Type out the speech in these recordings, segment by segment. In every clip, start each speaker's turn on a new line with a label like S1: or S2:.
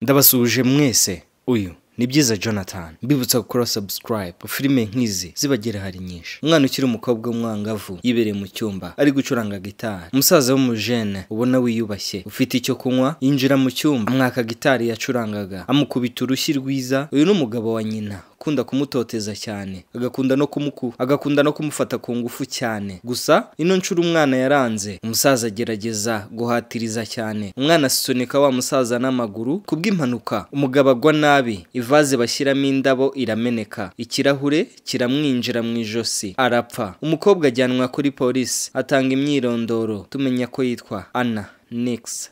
S1: Ndabasuje mwese uyu ni byiza Jonathan mbibutsa gukora subscribe filime nk'izi zibagera hari nyinshi. Umwana ukiri umukobwa w'umwangavu yibereye mu cyumba ari gucuranga gitari. Umusaza w'umujene ubona wiyubashye ufite icyo kunywa yinjira mu cyumba amwaka gitari yacurangaga amukubita urushyi rwiza. Uyu n'umugabo wa nyina akunda kumutoteza cyane agakunda no kumufata ku ngufu cyane. Gusa ino nshuro umwana yaranze, umusaza agerageza guhatiriza cyane. Umwana asunika wa musaza n'amaguru kubw'impanuka umugabo agwa nabi. Ivaze bashyiramo indabo irameneka, ikirahure kiramwinjira mu ijosi arapfa. Umukobwa ajyanwa kuri polisi atanga imyirondoro tumenya ko yitwa Anna.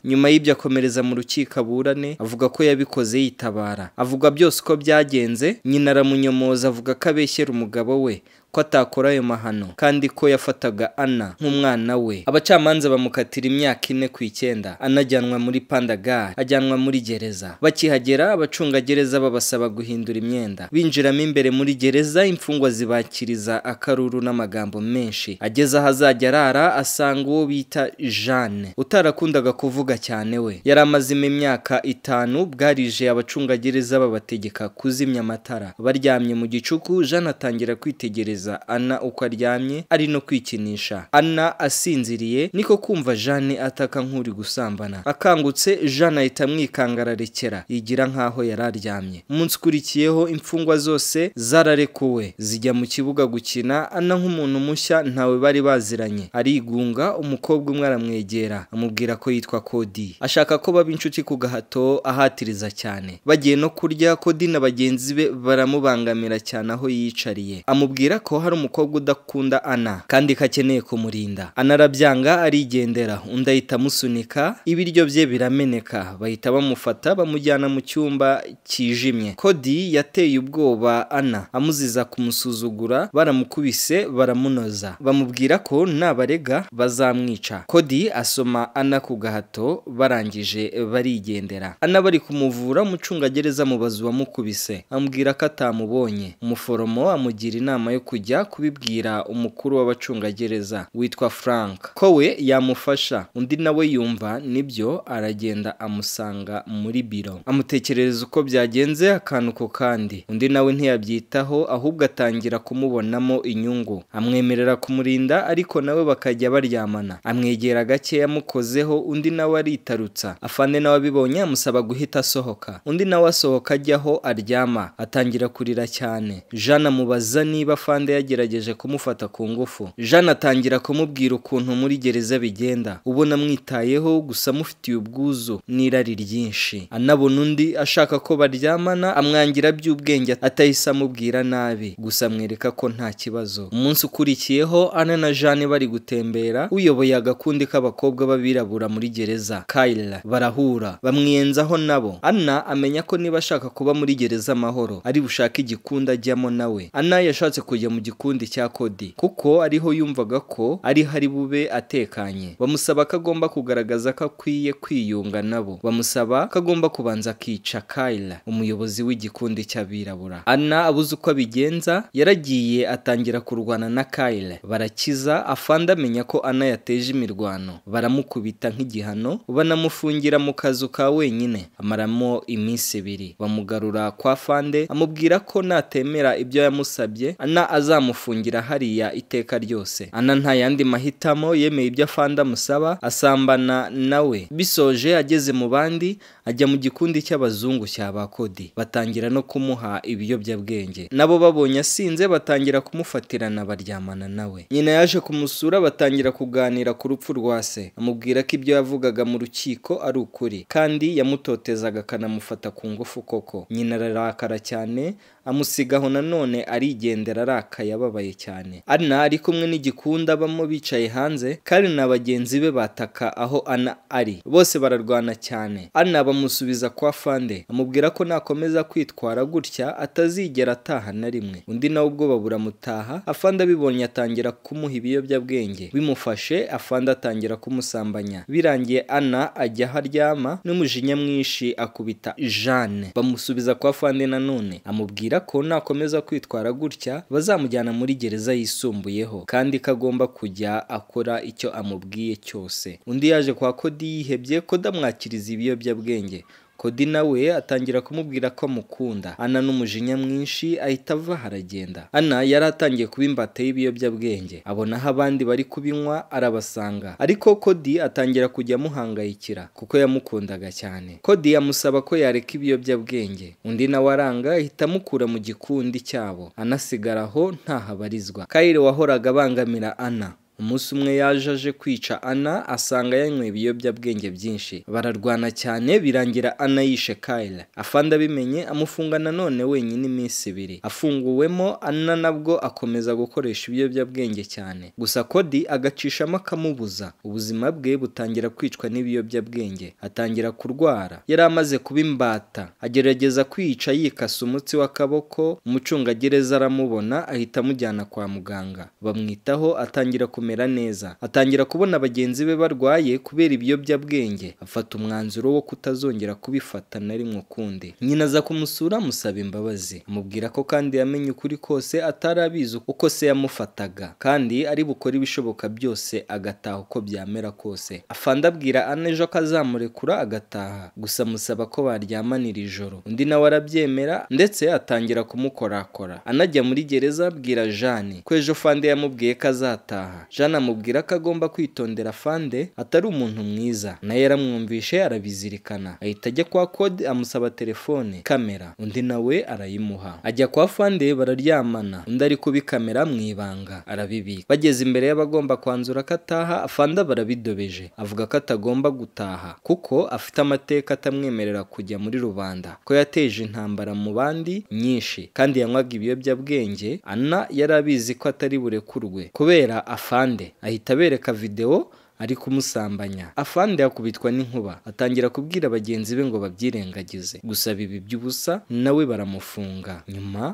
S1: Nyuma y'ibyo akomereza mu rukiko aburane, avuga ko yabikoze yitabara. Avuga byose uko byagenze. Nyina aramunyomoza avuga ko abeshyera umugabo we ko atakora ayo mahano kandi ko yafataga Anna nk'umwana we. Abacamanza bamukatira imyaka 4 ku 9. Anajyanwa muri Pandagar, ajyanwa muri gereza. Bakihagera abacungagereza babasaba guhindura imyenda. Binjiramo imbere muri gereza, imfungwa zibakiriza akaruru n'amagambo menshi. Ageze ahazajya arara asanga uwo bita Jeanne utarakundaga kuvuga cyane we. Yari amazimo imyaka 5. Bwarije abacungagereza babategeka kuzimya amatara. Baryamye mu gicuku, Jeanne atangira kwitegereza Anna uko aryamye ari no kwikinisha. Anna asinziriye niko kumva Jeanne ataka nk'uri gusambana. Akangutse Jeanne ahita amwikangararekera yigira nkaho yararyamye. Umunsi ukurikiyeho imfungwa zose zararekuwe zijya mu kibuga gukina. Anna nk'umuntu mushya ntawe bari baziranye arigunga. Umukobwa umwe aramwegera amubwira ko yitwa Cody, ashaka ko baba inshuti ku gahato ahatiriza cyane. Bagiye no kurya, Cody na bagenzi be baramubangamira cyane aho yicariye. Amubwira ko hari umukobwa udakunda Anna kandi kakeneye kumurinda. Anna arabyanga arigendera. Undi ahita amusunika, ibiryo bye birameneka. Bahita bamufata bamujyana mu cyumba kijimye. Cody yateye ubwoba Anna amuziza kumusuzugura. Baramukubise baramunoza, bamubwira ko nabarega bazamwica. Cody asoma Anna ku gahato, barangije barigendera. Anna bari kumuvura, umucungagereza mubaza uwamukubise amubwira ko atamubonye. Umuforomo amugira inama yo kujya kubibwira umukuru w'abacungagereza witwa Frank ko we yamufasha. Undi nawe yumva nibyo, aragenda amusanga muri biro amutekerereza uko byagenze akantu ko kandi. Undi nawe ntiyabyitaho ahubwo atangira kumubonamo inyungu. Amwemerera kumurinda ariko nawe bakajya baryamana. Amwegera gake yamukozeho. Undi nawe aritarutsa. Afande nawe abibonye amusaba guhita asohoka. Undi nawe asohoka ajyaho aryama atangira kurira cyane. Jeanne amubaza niba Afande yagerageje kumufata ku ngufu. Jeanne atangira kumubwira ukuntu muri gereza bigenda, ubona mwitayeho gusa mufitiye ubwuzu n'irari ryinshi. Anabona undi ashaka ko baryamana amwangira by'ubwenge atahise amubwira nabi, gusa amwereka ko nta kibazo. Umunsi ukurikiyeho Anna na Jeanne bari gutembera, uyoboye agakundi k'abakobwa b'abirabura muri gereza Kyle barahura bamwiyenzaho nabo. Anna amenya ko niba ashaka kuba muri gereza amahoro ari bushake igikunda ajyamo nawe. Anna yashatse kujya mu gikundi cya Cody kuko ariho yumvaga ko ari hari bube atekanye. Bamusaba ko agomba kugaragaza ko akwiye kwiyunga nabo. Bamusaba ko agomba kubanza akica Kyle, umuyobozi w'igikundi cy'abirabura. Anna abuze uko abigenza, yaragiye atangira kurwana na Kyle. Barakiza. Afande amenya ko Anna yateje imirwano, baramukubita nk'igihano banamufungira mu kazu ka wenyine. Amaramo iminsi 2. Bamugarura kwa Afande amubwira ko natemera ibyo yamusabye Anna azamufungira hariya iteka ryose. Anna nta yandi mahitamo, yemeye ibyo Afande amusaba asambana nawe. Bisoje ageze mu bandi ajya mu gikundi cy'abazungu cya ba Cody. Batangira no kumuha ibiyobyabwenge. Nabo babonye asinze batangira kumufatirana baryamana nawe. Nyina yaje kumusura batangira kuganira ku rupfu rwa se. Amubwira ko ibyo yavugaga mu rukiko ari ukuri kandi yamutotezaga akanamufata ku ngufu koko. Nyina ararakara cyane amusigaho nanone arigendera arakaye ababaye cyane. Anna ari kumwe n'igikunda bamo bicaye hanze kandi na bagenzi be bataka aho Anna ari. Bose bararwana cyane. Anna bamusubiza kwa Afande amubwira ko nakomeza kwitwara gutya atazigera ataha na rimwe. Undi nawe ubwo babura mutaha. Afande abibonye atangira kumuha ibiyobyabwenge. Bimufashe Afande atangira kumusambanya. Birangiye Anna ajya haryama n'umujinya mwinshi akubita Jeanne. Bamusubiza kwa Afande nanone amubwira ko nakomeza kwitwara gutya bazamujyana muri gereza yisumbuyeho kandi kagomba kujya akora icyo amubwiye cyose. Undi yaje kwa Cody yihebye ko damwakiriza ibiyobyabwenge Cody nawe atangira kumubwira ko amukunda. Anna n'umujinya mwinshi ahita ava haragenda. Anna yari atangiye kuba imbata y'ibiyobyabwenge, abona aho abandi bari kubinywa arabasanga, ariko Cody atangira kujya amuhangayikira kuko yamukundaga cyane. Cody amusaba ko yareka ibiyobyabwenge, undi nawe aranga ahita amukura mu gikundi cyabo, anasigara aho ntahabarizwa. Kyle wahoraga abangamira Anna, umunsi umwe yaje aje kwica Anna, asanga yanyweye ibiyobyabwenge byinshi, bararwana cyane birangira Anna yishe Kyle. Afande abimenye amufunga nanone wenyine iminsi 2. Afunguwemo Anna nabwo akomeza gukoresha ibiyobyabwenge cyane, gusa Cody agacishamo akamubuza. Ubuzima bwe butangira kwicwa n'ibiyobyabwenge, atangira kurwara. Yari amaze kuba imbata, agerageza kwica yikasa umutsi w'akaboko. Umucungagereza aramubona ahita amujyana kwa muganga, bamwitaho, atangira neza. Atangira kubona bagenzi be barwaye kubera ibiyobyabwenge, afata umwanzuro wo kutazongera kubifata na rimwe ukundi. Nyina aza kumusura amusaba imbabazi, amubwira ko kandi yamenye ukuri kose atarabizi uko se yamufataga, kandi ari bukora ibishoboka byose agataha uko byamera kose. Afande abwira Anna ejo ko azamurekura agataha, gusa amusaba ko baryamanira ijoro. Undi nawe arabyemera ndetse atangira kumukorakora. Anajya muri gereza abwira Jane ko ejo Fande yamubwiye ko azataha. Jane amubwira ko agomba kwitondera Fande atari umuntu mwiza, naye yaramwumvishe arabizirikana. Ahita ajya kwa Cody amusaba telefone, kamera, undi nawe arayimuha. Ajya kwa Fande bararyamana, undi ari kubikamera mu ibanga arabibika. Bageze imbere y'abagomba kwanzura ko ataha, Fande barabidobeje, avuga ko atagomba gutaha kuko afite amateka atamwemerera kujya muri rubanda, ko yateje intambara mu bandi nyinshi kandi yanywaga ibiyobyabwenge. Anna yari abizi ko atari burekurwe kubera Afande ahita abereka video ari kumusambanya. Afande yakubitwa n'inkuba, atangira kubwira bagenzi be ngo babyirengagize, gusa bibi by'ubusa nawe baramufunga.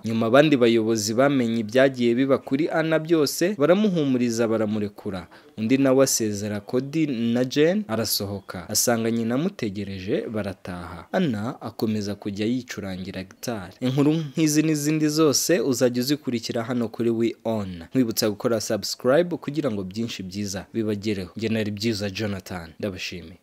S1: Nyuma abandi bayobozi bamenye ibyagiye biba kuri Anna byose, baramuhumuriza baramurekura. Undi nawe asezera Cody na Jane, arasohoka asanga nyina amutegereje, barataha. Anna akomeza kujya yicurangira gitari. Inkuru nk'izi n'izindi zose uzajya uzikurikira hano kuri WeOn. Nkwibutsa gukora subscribe kugira ngo byinshi byiza bibagereho. Nari Byiza Jonathan, ndabashimiye.